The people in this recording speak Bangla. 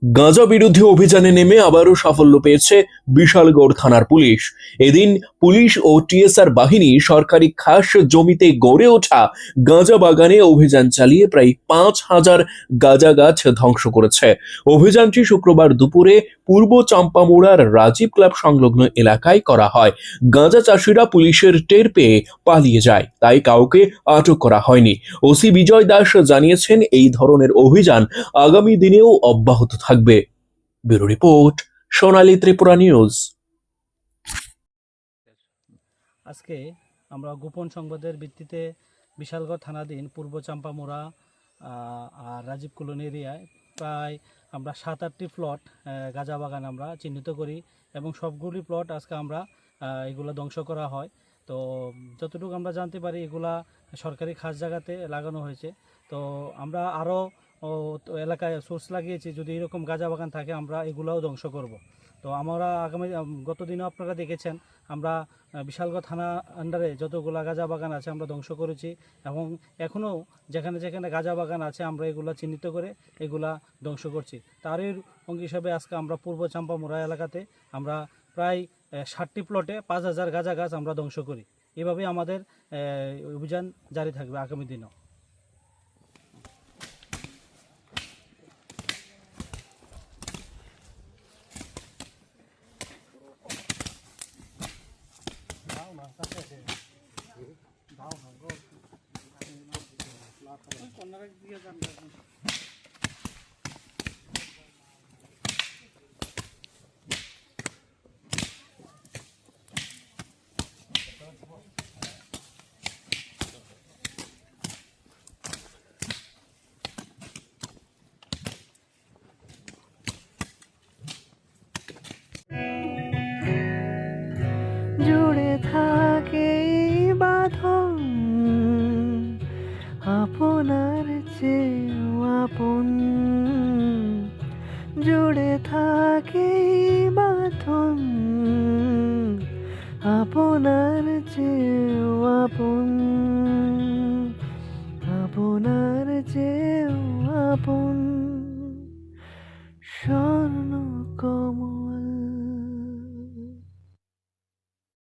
গাঁজা বিরোধী অভিযানে নেমে আবারও সাফল্য পেয়েছে বিশালগড় থানার পুলিশ। এদিন পুলিশ ও টিএসআর বাহিনী সরকারি খাস জমিতে গড়ে ওঠা গাঁজা বাগানে অভিযান চালিয়ে প্রায় 5,000 গাঁজা গাছ ধ্বংস করেছে। অভিযানটি শুক্রবার দুপুরে পূর্ব চাম্পামুড়ার রাজীব ক্লাব সংলগ্ন এলাকায় করা হয়। গাঁজা চাষিরা পুলিশের টের পেয়ে পালিয়ে যায়, তাই কাউকে আটক করা হয়নি। ওসি বিজয় দাস জানিয়েছেন, এই ধরনের অভিযান আগামী দিনেও অব্যাহত থাকবে। ব্যুরো রিপোর্ট, সোনালী ত্রিপুরা নিউজ। আজকে আমরা গোপন সংবাদের ভিত্তিতে বিশালগড় থানাধীন পূর্ব চাম্পামুড়া আর রাজীব কলোনি এরিয়ায় প্রায় আমরা 7-8টি প্লট গাঁজা বাগান আমরা চিহ্নিত করি এবং সবগুলি প্লট আজকে আমরা এগুলো ধ্বংস করা হয়। তো যতটুকু আমরা জানতে পারি এগুলা সরকারি খাস জায়গাতে লাগানো হয়েছে। তো আমরা আরও এলাকায় সোর্স লাগিয়েছি, যদি এরকম গাঁজা বাগান থাকে আমরা এগুলাও ধ্বংস করব। তো আমরা আগামী গত দিনও আপনারা দেখেছেন আমরা বিশালগড় থানা আন্ডারে যতগুলা গাঁজা বাগান আছে আমরা ধ্বংস করেছি এবং এখনও যেখানে যেখানে গাঁজা বাগান আছে আমরা এগুলা চিহ্নিত করে এগুলা ধ্বংস করছি। তারই অঙ্গ হিসাবে আজকে আমরা পূর্ব চাম্পামুড়া এলাকাতে আমরা প্রায় 60টি প্লটে 5,000 গাঁজা গাছ আমরা ধ্বংস করি। এভাবেই আমাদের অভিযান জারি থাকবে আগামী দিনও। জুড়ে থাকে বাঁধন আপনার চেয়েও আপন, জুড়ে থাকে বাঁধন আপনার চেয়েও আপন, আপনার চেয়েও আপন।